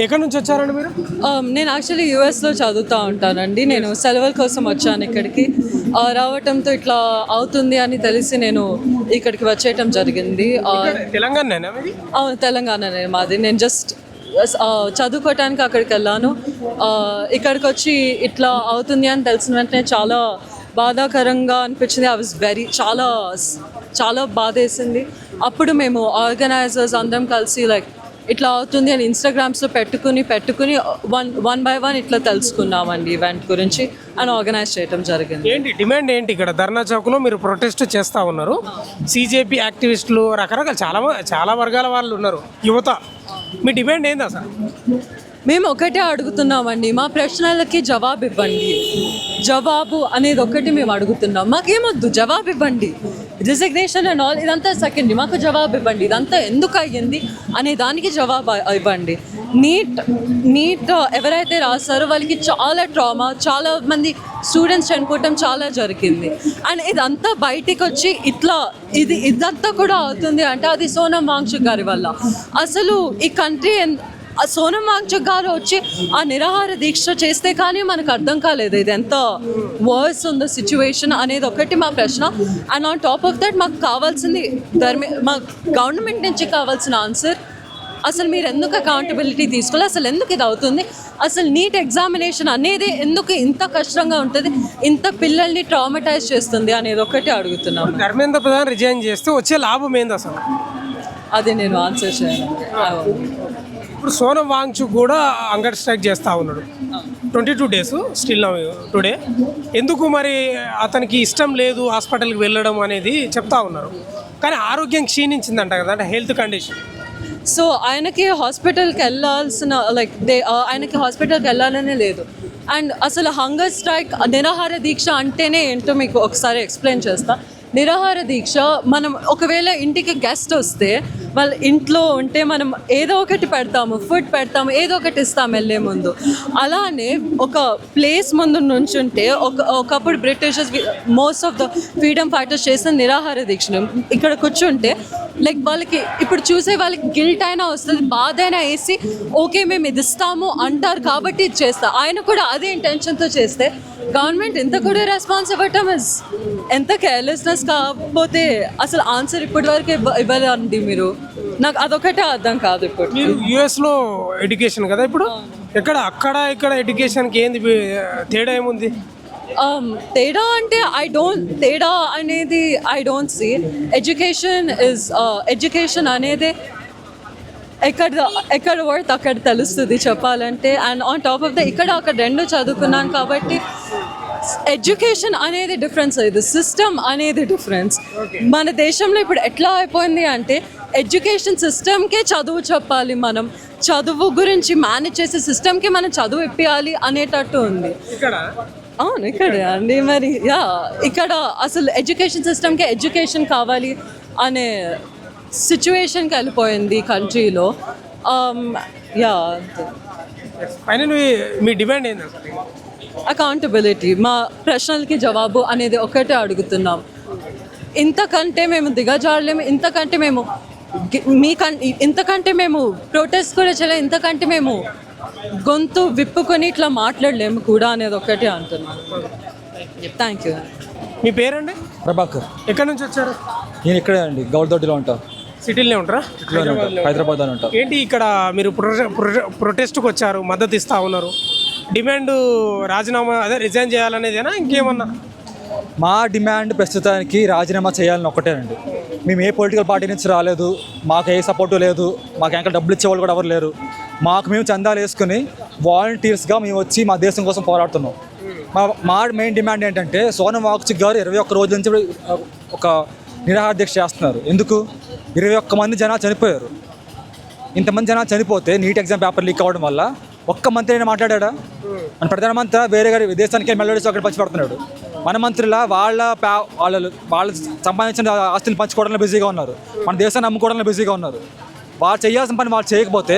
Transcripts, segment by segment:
ఎక్కడి నుంచి వచ్చారండి మీరు? నేను యాక్చువల్లీ యూఎస్లో చదువుతూ ఉంటానండి. నేను సెలవుల కోసం వచ్చాను ఇక్కడికి. రావటంతో ఇట్లా అవుతుంది అని తెలిసి నేను ఇక్కడికి వచ్చేయటం జరిగింది. తెలంగాణ? అవును, తెలంగాణనే మాది. నేను జస్ట్ చదువుకోవటానికి అక్కడికి వెళ్ళాను. ఇక్కడికి వచ్చి ఇట్లా అవుతుంది అని తెలిసిన వెంటనే చాలా బాధాకరంగా అనిపించింది. ఐ వాజ్ చాలా చాలా బాధ వేసింది. అప్పుడు మేము ఆర్గనైజర్స్ అందరం కలిసి లైక్ ఇట్లా అవుతుంది అని ఇన్స్టాగ్రామ్స్లో పెట్టుకుని వన్ బై వన్ ఇట్లా తెలుసుకున్నామండి ఈవెంట్ గురించి అని ఆర్గనైజ్ చేయడం జరిగింది. ఏంటి డిమాండ్ ఏంటి? ఇక్కడ ధర్నా చౌక్లో మీరు ప్రొటెస్ట్ చేస్తూ ఉన్నారు. సిజేపీ యాక్టివిస్టులు రకరకాల చాలా వర్గాల వాళ్ళు ఉన్నారు, యువత. మీ డిమాండ్ ఏంది అసలు? మేము ఒకటే అడుగుతున్నామండి, మా ప్రశ్నలకి జవాబు ఇవ్వండి. జవాబు అనేది ఒకటి మేము అడుగుతున్నాం. మాకేమొద్దు, జవాబు ఇవ్వండి. రిజిగ్నేషన్ అండ్ ఆల్ ఇదంతా సెకండరీ, మాకు జవాబు ఇవ్వండి. ఇదంతా ఎందుకు అయ్యింది అనే దానికి జవాబు ఇవ్వండి. నీట్ ఎవరైతే రాస్తారో వాళ్ళకి చాలా ట్రామా, చాలా మంది స్టూడెంట్స్ చనిపోవటం చాలా జరిగింది. అండ్ ఇదంతా బయటికి వచ్చి ఇదంతా కూడా అవుతుంది అంటే అది సోనం వాంగ్చుక్ గారి వల్ల. అసలు ఈ కంట్రీ సోనం వాంగ్చుక్ గారు వచ్చి ఆ నిరాహార దీక్ష చేస్తే కానీ మనకు అర్థం కాలేదు ఇది ఎంత వర్స్ ఉందో సిచ్యువేషన్ అనేది ఒకటి మా ప్రశ్న. And on top of that మాకు కావాల్సింది మా గవర్నమెంట్ నుంచి కావాల్సిన ఆన్సర్. అసలు మీరు ఎందుకు అకౌంటబిలిటీ తీసుకోవాలి? అసలు ఎందుకు ఇది అవుతుంది? అసలు నీట్ ఎగ్జామినేషన్ అనేది ఎందుకు ఇంత కష్టంగా ఉంటుంది, ఇంత పిల్లల్ని ట్రామటైజ్ చేస్తుంది అనేది ఒకటి అడుగుతున్నాం. ధర్మేంద్ర ప్రధాన్ రిజైన్ చేస్తే వచ్చే లాభం ఏంది అసలు? అది నేను ఆన్సర్ చేయను. ఇప్పుడు సోనం వాంగ్చుక్ కూడా అంగడ్ స్ట్రైక్ చేస్తూ ఉన్నాడు 22 days స్టిల్ టుడే. ఎందుకు మరి అతనికి ఇష్టం లేదు హాస్పిటల్కి వెళ్ళడం అనేది చెప్తా ఉన్నారు. కానీ ఆరోగ్యం క్షీణించిందంట కదా, అంటే హెల్త్ కండిషన్. సో ఆయనకి హాస్పిటల్కి వెళ్ళాల్సిన ఆయనకి హాస్పిటల్కి వెళ్ళాలనే లేదు. అండ్ అసలు హంగర్ స్ట్రైక్, నిరాహార దీక్ష అంటేనే ఏంటో మీకు ఒకసారి ఎక్స్ప్లెయిన్ చేస్తా. నిరాహార దీక్ష, మనం ఒకవేళ ఇంటికి గెస్ట్ వస్తే వాళ్ళ ఇంట్లో ఉంటే మనం ఏదో ఒకటి పెడతాము, ఫుడ్ పెడతాము, ఏదో ఒకటి ఇస్తాము వెళ్ళే ముందు. అలానే ఒక ప్లేస్ ముందు నుంచుంటే ఒకప్పుడు Britishers most of the freedom fighters చేసిన నిరాహార దీక్షను ఇక్కడ కూర్చుంటే లైక్ వాళ్ళకి ఇప్పుడు చూసే వాళ్ళకి గిల్ట్ అయినా వస్తుంది, బాధ అయినా వేసి ఓకే మేము ఇది ఇస్తాము అంటారు కాబట్టి ఇది చేస్తా. ఆయన కూడా అదే ఇంటెన్షన్తో చేస్తే గవర్నమెంట్ ఎంత కూడా రెస్పాన్స్ ఇవ్వటం ఎంత కేర్లెస్నెస్. కాకపోతే అసలు ఆన్సర్ ఇప్పటి వరకు ఇవ్వాలండి మీరు. నాకు అదొకటే అర్థం కాదు. ఇప్పుడు మీరు యుఎస్లో ఎడ్యుకేషన్ కదా, ఇప్పుడు ఇక్కడ ఎడ్యుకేషన్కి ఏంది తేడా ఏముంది? తేడా అంటే తేడా అనేది ఐ డోంట్ సీ. ఎడ్యుకేషన్ అనేది ఎక్కడ వర్త్ అక్కడ తెలుస్తుంది చెప్పాలంటే. అండ్ ఆన్ టాప్ ఆఫ్ ఇక్కడ అక్కడ రెండు చదువుకున్నాను కాబట్టి ఎడ్యుకేషన్ అనేది డిఫరెన్స్, ఇది సిస్టమ్ అనేది డిఫరెన్స్. మన దేశంలో ఇప్పుడు ఎట్లా అయిపోయింది అంటే ఎడ్యుకేషన్ సిస్టమ్కే చదువు చెప్పాలి, మనం చదువు గురించి మేనేజ్ చేసే సిస్టమ్కి మనం చదువు ఇప్పించాలి అనేటట్టు ఉంది. అవును, ఇక్కడే అండి. మరి ఇక్కడ అసలు ఎడ్యుకేషన్ సిస్టమ్కే ఎడ్యుకేషన్ కావాలి అనే సిచ్యువేషన్కి వెళ్ళిపోయింది కంట్రీలో. మీ డిమాండ్ ఏంటి? అకౌంటబిలిటీ, మా ప్రశ్నలకి జవాబు అనేది ఒకటే అడుగుతున్నాం. ఇంతకంటే మేము దిగజాడలేము, ఇంతకంటే మేము ప్రొటెస్ట్ కూడా చేయలేము, ఇంతకంటే మేము గొంతు విప్పుకొని ఇట్లా మాట్లాడలేము కూడా అనేది ఒకటే అంటున్నాం. Thank you. మీ పేరండి? ప్రభాకర్. ఎక్కడి నుంచి వచ్చారు? నేను ఇక్కడే అండి, గౌడ్దొడ్డిలో ఉంటా. సిటీలోనే ఉంటారా? హైదరాబాద్ అని ఉంటా. ఏంటి ఇక్కడ మీరు ప్రొటెస్ట్కి వచ్చారు, మద్దతు ఇస్తా ఉన్నారు, డిమాండ్ రాజీనామా రిజైన్ చేయాలనేదేనా ఇంకేమన్నా? మా డిమాండ్ ప్రస్తుతానికి రాజీనామా చేయాలని ఒకటేనండి. మేము ఏ పొలిటికల్ పార్టీ నుంచి రాలేదు, మాకు ఏ సపోర్టు లేదు, మాకు ఇంకా డబ్బులు ఇచ్చేవాళ్ళు కూడా ఎవరు లేరు. మేము చందాలు వేసుకుని వాలంటీర్స్గా మేము వచ్చి మా దేశం కోసం పోరాడుతున్నాం. మా మెయిన్ డిమాండ్ ఏంటంటే సోనం వాంగ్చుక్ గారు 21 రోజుల నుంచి ఒక నిరాహార దీక్ష చేస్తున్నారు. ఎందుకు? 21 మంది జనాలు చనిపోయారు. ఇంతమంది జనాలు చనిపోతే నీట్ ఎగ్జామ్ పేపర్ లీక్ అవ్వడం వల్ల ఒక్క మంత్రి అయినా మాట్లాడా? మన ప్రధానమంత్రి వేరే గారి విదేశానికి మెల్లడిస్తూ అక్కడ పంచిపెడుతున్నాడు. మన మంత్రుల వాళ్ళు సంపాదించిన ఆస్తులు పంచుకోవడంలో బిజీగా ఉన్నారు, మన దేశాన్ని అమ్ముకోవడంలో బిజీగా ఉన్నారు. వాళ్ళు చేయాల్సిన పని వాళ్ళు చేయకపోతే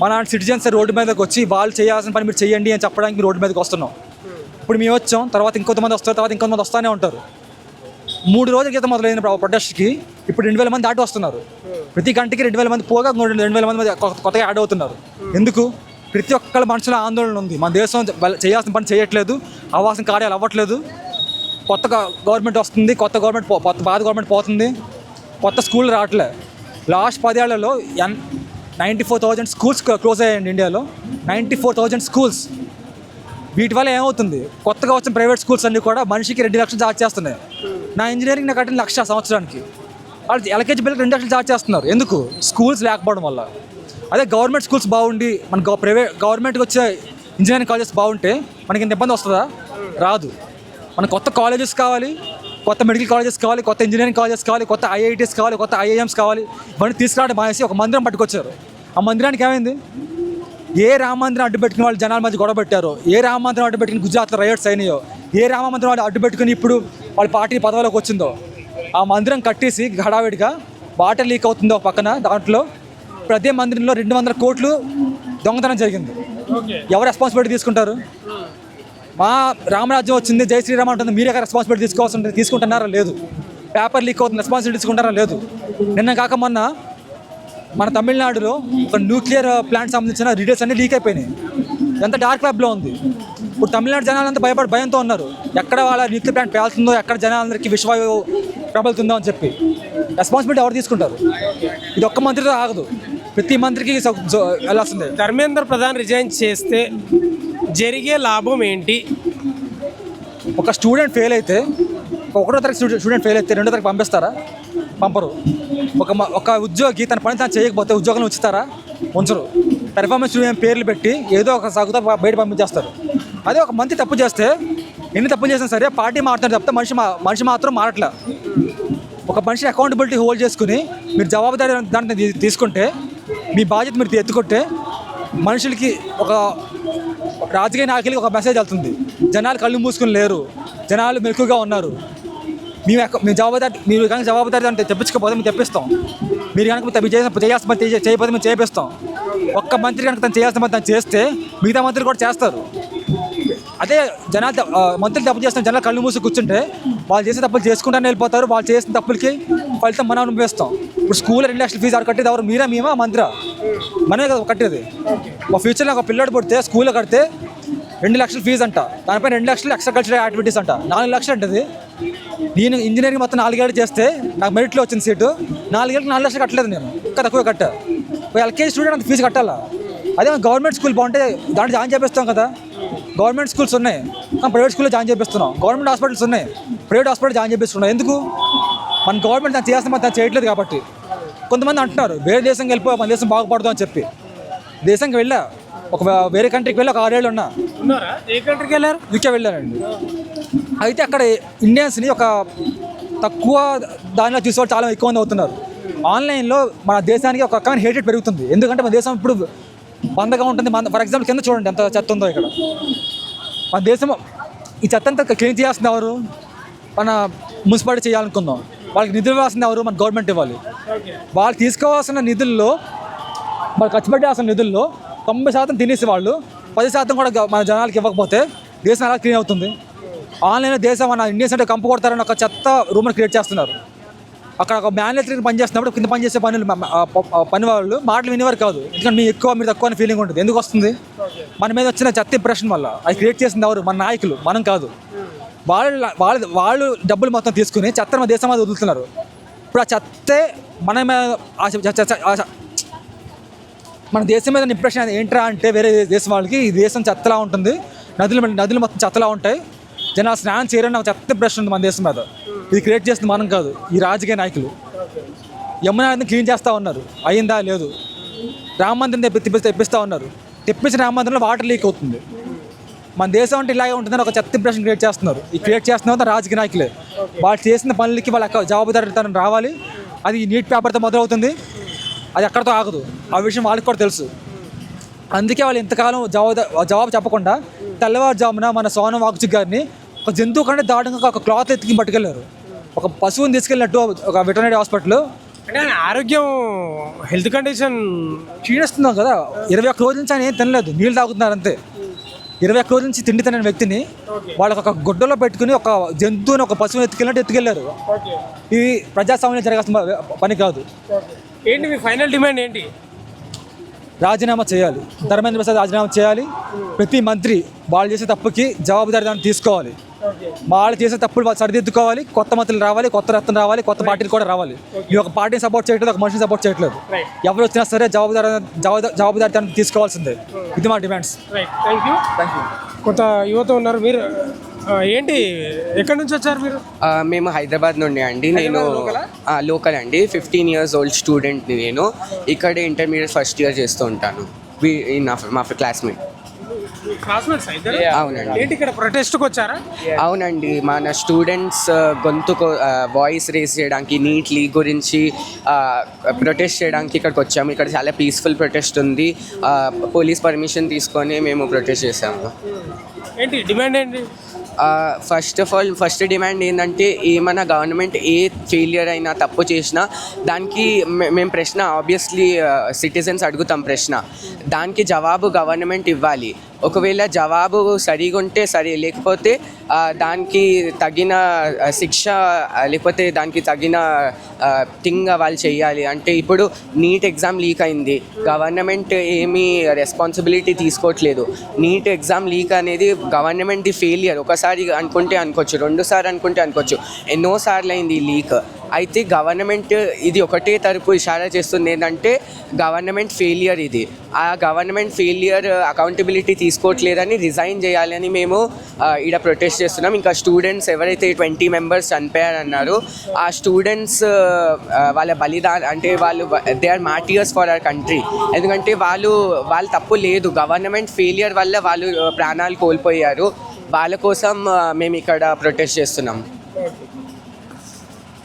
మన సిటిజన్స్ రోడ్డు మీదకి వచ్చి వాళ్ళు చేయాల్సిన పని మీరు చేయండి అని చెప్పడానికి రోడ్డు మీదకి వస్తున్నాం. ఇప్పుడు మేము వచ్చాం, తర్వాత ఇంకొంతమంది వస్తారు, తర్వాత ఇంకొంతమంది వస్తూనే ఉంటారు. 3 రోజుల క్రితం మొదలైన ప్రొటెస్ట్కి ఇప్పుడు 2,000 మంది దాటి వస్తున్నారు. ప్రతి గంటకి 2,000 మంది పోగా 2,000 మంది కొత్తగా యాడ్ అవుతున్నారు. ఎందుకు? ప్రతి ఒక్కళ్ళ మనసులో ఆందోళన ఉంది. మన దేశం చేయాల్సిన పని చేయట్లేదు, అవాసం కార్యాలు అవ్వట్లేదు. కొత్త గవర్నమెంట్ వస్తుంది, కొత్త పాత గవర్నమెంట్ పోతుంది, కొత్త స్కూల్ రావట్లే. లాస్ట్ 10 ఏళ్లలో 94,000 స్కూల్స్ క్లోజ్ అయ్యాయండి ఇండియాలో. 94,000 స్కూల్స్. వీటి వల్ల ఏమవుతుంది? కొత్తగా వచ్చిన ప్రైవేట్ స్కూల్స్ అన్నీ కూడా మనిషికి 2 లక్షలు చార్జ్ చేస్తున్నాయి. నా ఇంజనీరింగ్ నాకు కట్టిన 1,00,000 సంవత్సరానికి. వాళ్ళు ఎల్కేజీ పిల్లలకి 2 లక్షలు చార్జ్ చేస్తున్నారు. ఎందుకు? స్కూల్స్ లేకపోవడం వల్ల. అదే గవర్నమెంట్ స్కూల్స్ బాగుండి మన గవర్నమెంట్కి వచ్చే ఇంజనీరింగ్ కాలేజెస్ బాగుంటే మనకి ఇంత ఇబ్బంది వస్తుందా? రాదు. మనకు కొత్త కాలేజెస్ కావాలి, కొత్త మెడికల్ కాలేజెస్ కావాలి, కొత్త ఇంజనీరింగ్ కాలేజెస్ కావాలి, కొత్త ఐఐటీస్ కావాలి, కొత్త ఐఐఎమ్స్ కావాలి. ఇవన్నీ తీసుకురావడం మానేసి ఒక మందిరం పట్టుకొచ్చారు. ఆ మందిరానికి ఏమైంది? ఏ రామ మందిరం అడ్డు పెట్టుకుని వాళ్ళు జనాల మధ్య గొడవ పెట్టారో, ఏ రామ మందిరం అడ్డు పెట్టుకుని గుజరాత్లో రైట్స్ అయినాయో, ఏ రామ మందిరం వాళ్ళు అడ్డు పెట్టుకుని ఇప్పుడు వాళ్ళ పార్టీ పదవిలోకి వచ్చిందో, ఆ మందిరం కట్టేసి హడావిడిగా వాటర్ లీక్ అవుతుందో ఒక పక్కన. దాంట్లో ప్రతి మందిరంలో 200 కోట్లు దొంగతనం జరిగింది. ఎవరు రెస్పాన్సిబిలిటీ తీసుకుంటారు? మా రామరాజ్యం వచ్చింది, జై శ్రీరామ్ ఉంటుంది, మీరే రెస్పాన్సిబిలిటీ తీసుకోవాల్సి ఉంటుంది. తీసుకుంటున్నారా? లేదు. పేపర్ లీక్ అవుతుంది, రెస్పాన్సిబిలిటీ తీసుకుంటారా? లేదు. నిన్న కాక మొన్న మన తమిళనాడులో ఒక న్యూక్లియర్ ప్లాంట్ సంబంధించిన డీటెయిల్స్ అన్నీ లీక్ అయిపోయినాయి. ఎంత డార్క్ వెబ్లో ఉంది. ఇప్పుడు తమిళనాడు జనాలంతా భయంతో ఉన్నారు. ఎక్కడ వాళ్ళ న్యూక్లియర్ ప్లాంట్ పేలుతుందో, ఎక్కడ జనాలందరికీ విషవాయు ప్రబలుతుందో అని చెప్పి. రెస్పాన్సిబిలిటీ ఎవరు తీసుకుంటారు? ఇది ఒక్క మంత్రితో ఆగదు, ప్రతి మంత్రికి వెళ్ళాల్సిందే. ధర్మేంద్ర ప్రధాన్ రిజైన్ చేస్తే జరిగే లాభం ఏంటి? ఒక స్టూడెంట్ ఫెయిల్ అయితే, 1వ తరగతి స్టూడెంట్ ఫెయిల్ అయితే 2వ తరగతి పంపిస్తారా? పంపరు. ఒక ఉద్యోగి తన పని తాను చేయకపోతే ఉద్యోగం ఉంచుతారా? ఉంచరు. పెర్ఫార్మెన్స్ పేర్లు పెట్టి ఏదో ఒక సాగుతో బయట పంపించేస్తారు. అదే ఒక మంత్రి తప్పు చేస్తే, ఎన్ని తప్పు చేసినా సరే పార్టీ మారుతారు తప్పితే మనిషి మాత్రం మారట్లే. ఒక మనిషి అకౌంటబిలిటీ హోల్డ్ చేసుకుని మీరు జవాబుదారీ దాన్ని తీసుకుంటే, మీ బాధ్యత మీరు ఎత్తుకుంటే, మనుషులకి ఒక రాజకీయ నాయకులకి ఒక మెసేజ్ వెళ్తుంది. జనాలు కళ్ళు మూసుకుని లేరు, జనాలు మెలకుగా ఉన్నారు. మేము జవాబుదారీ అంటే తెప్పించకపోతే మేము తెప్పిస్తాం. మీరు కనుక చేయాల్సిన పని చేయకపోతే మేము చేపిస్తాం. ఒక్క మంత్రి కనుక తను చేయాల్సిన పని తను చేస్తే మిగతా మంత్రులు కూడా చేస్తారు. అదే మంత్రులు తప్పు చేస్తున్న జనాలు కళ్ళు మూసి కూర్చుంటే వాళ్ళు చేసే తప్పులు చేసుకుంటానే వెళ్ళిపోతారు. వాళ్ళు చేసిన తప్పులకి ఫలితం మనం అనుభవిస్తాం. ఇప్పుడు స్కూల్లో 2 లక్షల ఫీజు కట్టేది ఎవరు? మేమా మంత్రా? మనమే కదా కట్టేది. మా ఫ్యూచర్లో ఒక పిల్లడు పుడితే స్కూల్లో కడితే 2 లక్షల ఫీజు అంట, దానిపై 2 లక్షలు ఎక్స్ట్రా కల్చరల్ యాక్టివిటీస్ అంట, 4 లక్షలు అంటది. నేను ఇంజనీరింగ్ మొత్తం 4 ఏళ్ళు చేస్తే నాకు మెరిట్లో వచ్చిన సీటు, 4 ఏళ్ళకి 4 లక్షలు కట్టలేదు. నేను ఇంకా తక్కువ కట్టా. ఎల్కేజీ స్టూడెంట్ అంత ఫీజు కట్టాలా? అదే గవర్నమెంట్ స్కూల్ బాగుంటే దాంట్లో జాయిన్ చేపిస్తాం కదా. గవర్నమెంట్ స్కూల్స్ ఉన్నాయి, ప్రైవేట్ స్కూల్లో జాయిన్ చేపిస్తున్నాం. గవర్నమెంట్ హాస్పిటల్స్ ఉన్నాయి, ప్రైవేట్ హాస్పిటల్ జాయిన్ చేపిస్తున్నాం. ఎందుకు? మన గవర్నమెంట్ దాన్ని చేయాల్సిన తను చేయట్లేదు కాబట్టి. కొంతమంది అంటున్నారు వేరే దేశంకి వెళ్ళిపో, మన దేశం బాగుపడదు అని చెప్పి. దేశంకి వెళ్ళా, వేరే కంట్రీకి వెళ్ళి ఒక 6 ఏళ్ళు ఉన్నా. ఏ కంట్రీకి వెళ్ళారు? యూకే వెళ్ళానండి. అయితే అక్కడ ఇండియన్స్ని ఒక తక్కువ దానిలో చూసేవాళ్ళు చాలా ఎక్కువ మంది అవుతున్నారు. ఆన్లైన్లో మన దేశానికి ఒక రకమైన హేటెడ్ పెరుగుతుంది. ఎందుకంటే మన దేశం ఇప్పుడు బందగా ఉంటుంది. ఫర్ ఎగ్జాంపుల్ కింద చూడండి ఎంత చెత్త ఉందో ఇక్కడ. మన దేశం ఈ చెత్త అంతా క్లీన్ చేయాల్సింది ఎవరు? మన మున్సిపాలిటీ చేయాలనుకుందాం. వాళ్ళకి నిధులు ఇవ్వాల్సింది ఎవరు? మన గవర్నమెంట్ ఇవ్వాలి. వాళ్ళు తీసుకోవాల్సిన నిధుల్లో, వాళ్ళు ఖర్చు పెట్టాల్సిన నిధుల్లో 90% తినేసి వాళ్ళు 10% కూడా మన జనాలకి ఇవ్వకపోతే దేశం ఎలా క్లీన్ అవుతుంది? ఆన్లైన్లో దేశం మన ఇండియన్స్ అంటే కంపు కొడతారని ఒక చెత్త రూమర్ క్రియేట్ చేస్తున్నారు. అక్కడ ఒక మ్యానుఫ్యాక్చరింగ్ పని చేస్తున్నప్పుడు కింద పని చేసే పని వాళ్ళు మాటలు వినేవారు కాదు. ఎందుకంటే మీరు ఎక్కువ, మీరు తక్కువ అనే ఫీలింగ్ ఉంటుంది. ఎందుకు వస్తుంది? మన మీద వచ్చిన చెత్త ఇంప్రెషన్ వల్ల. అది క్రియేట్ చేసింది ఎవరు? మన నాయకులు, మనం కాదు. వాళ్ళు డబ్బులు మొత్తం తీసుకుని చెత్తను మన దేశం మీద వదులుతున్నారు. ఇప్పుడు ఆ చెత్తే మన దేశం మీద ఇంప్రెషన్ ఏంట్రా అంటే, వేరే దేశం వాళ్ళకి ఈ దేశం చెత్తలా ఉంటుంది, నదులు మొత్తం చెత్తలా ఉంటాయి, జనాలు స్నానం చేయరని ఒక చెత్త ఇంప్రెషన్ ఉంది మన దేశం మీద. ఇది క్రియేట్ చేస్తుంది మనం కాదు, ఈ రాజకీయ నాయకులు. యమునా నదిని క్లీన్ చేస్తూ ఉన్నారు, అయిందా? లేదు. రామ మందిరం తెప్పిస్తూ ఉన్నారు, తెప్పించిన రామ మందిరంలో వాటర్ లీక్ అవుతుంది. మన దేశం అంటే ఇలాగే ఉంటుందని ఒక చెత్త ఇంప్రెషన్ క్రియేట్ చేస్తున్నారు. ఈ క్రియేట్ చేస్తున్న రాజకీయ నాయకులే. వాళ్ళు చేసిన పనులకి వాళ్ళ జవాబుదారీతనం రావాలి. అది నీట్ పేపర్తో మొదలవుతుంది, అది ఎక్కడితో ఆగదు. ఆ విషయం వాళ్ళకి కూడా తెలుసు. అందుకే వాళ్ళు ఇంతకాలం జవాబు చెప్పకుండా తెల్లవారుజామున మన సోనం వాగ్చుక్ గారిని ఒక జంతువు కంటే దారుణంగా ఒక క్లాత్ ఎత్తుకి పట్టుకెళ్ళారు. ఒక పశువుని తీసుకెళ్ళినట్టు ఒక వెటర్నరీ హాస్పిటల్. అంటే ఆరోగ్యం, హెల్త్ కండిషన్ క్షీణిస్తున్నాం కదా. 21 రోజుల నుంచి ఆయన ఏం తినలేదు, నీళ్ళు తాగుతున్నారు అంతే. 21 రోజుల నుంచి తిండి తినని వ్యక్తిని వాళ్ళకి ఒక గుడ్డలో పెట్టుకుని ఒక జంతువుని ఒక పశువుని ఎత్తుకెళ్ళారు. ఇవి ప్రజాస్వామ్యంలో జరగాల్సిన పని కాదు. ఏంటి మీ ఫైనల్ డిమాండ్ ఏంటి? రాజీనామా చేయాలి, ధర్మేంద్ర ప్రసాద్ రాజీనామా చేయాలి. ప్రతి మంత్రి వాళ్ళు చేసే తప్పుకి జవాబుదారీదాన్ని తీసుకోవాలి. వాళ్ళు చేసే తప్పులు వాళ్ళు సరిదిద్దుకోవాలి. కొత్త మంత్రులు రావాలి, కొత్త రత్నం రావాలి, కొత్త పార్టీలు కూడా రావాలి. ఈ ఒక పార్టీని సపోర్ట్ చేయట్లేదు, ఒక మనిషిని సపోర్ట్ చేయట్లేదు. ఎవరు వచ్చినా సరే జవాబుదారీదాన్ని తీసుకోవాల్సిందే. ఇది మా డిమాండ్స్. Thank you. కొంత యువత ఉన్నారు. మీరు ఏంటి ఎక్కడి నుంచి వచ్చారు మీరు? మేము హైదరాబాద్ నుండి అండి. నేను లోకల్ అండి. 15 years old స్టూడెంట్ని నేను. ఇక్కడే ఇంటర్మీడియట్ ఫస్ట్ ఇయర్ చేస్తూ ఉంటాను. మా క్లాస్మేట్. అవునండి. ఏంటి ఇక్కడ ప్రొటెస్ట్కి వచ్చారా? అవునండి, మన స్టూడెంట్స్ గొంతుకు వాయిస్ రేస్ చేయడానికి, నీట్ లీగ్ గురించి ప్రొటెస్ట్ చేయడానికి ఇక్కడికి వచ్చాము. ఇక్కడ చాలా పీస్ఫుల్ ప్రొటెస్ట్ ఉంది. పోలీస్ పర్మిషన్ తీసుకొని మేము ప్రొటెస్ట్ చేసాము. ఏంటి డిమాండ్ ఏంటి? First of all first demand ఏంటంటే, ఏమైనా గవర్నమెంట్ ఏ ఫెయిలియర్ అయినా తప్పు చేసినా దానికి మేము ప్రశ్న ఆబ్వియస్లీ సిటిజన్స్ అడుగుతాం ప్రశ్న, దానికి జవాబు గవర్నమెంట్ ఇవ్వాలి. ఒకవేళ జవాబు సరిగా ఉంటే సరే, లేకపోతే దానికి తగిన శిక్ష లేకపోతే దానికి తగిన థింగ్ వాళ్ళు చేయాలి. అంటే ఇప్పుడు నీట్ ఎగ్జామ్ లీక్ అయింది, గవర్నమెంట్ ఏమీ రెస్పాన్సిబిలిటీ తీసుకోవట్లేదు. నీట్ ఎగ్జామ్ లీక్ అనేది గవర్నమెంట్ది ఫెయిలియర్. ఒకసారి అనుకుంటే అనుకోవచ్చు, 2 సార్లు అనుకుంటే అనుకోవచ్చు, ఎన్నోసార్లు అయింది ఈ లీక్. అయితే గవర్నమెంట్ ఇది ఒకటే తరపు ఇషారా చేస్తుంది ఏంటంటే గవర్నమెంట్ ఫెయిలియర్ ఇది. ఆ గవర్నమెంట్ ఫెయిలియర్ అకౌంటబిలిటీ తీసుకోవట్లేదని రిజైన్ చేయాలని మేము ఇక్కడ ప్రొటెస్ట్ చేస్తున్నాం. ఇంకా స్టూడెంట్స్ ఎవరైతే 20 members చనిపోయారన్నారో ఆ స్టూడెంట్స్ వాళ్ళ బలిదానం అంటే వాళ్ళు they are martyrs for our country. ఎందుకంటే వాళ్ళ తప్పు లేదు, గవర్నమెంట్ ఫెయిలియర్ వల్ల వాళ్ళు ప్రాణాలు కోల్పోయారు. వాళ్ళ కోసం మేము ఇక్కడ ప్రొటెస్ట్ చేస్తున్నాం.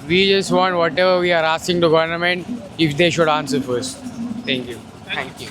We just want whatever we are asking to government, if they should answer first. Thank you. Thank you.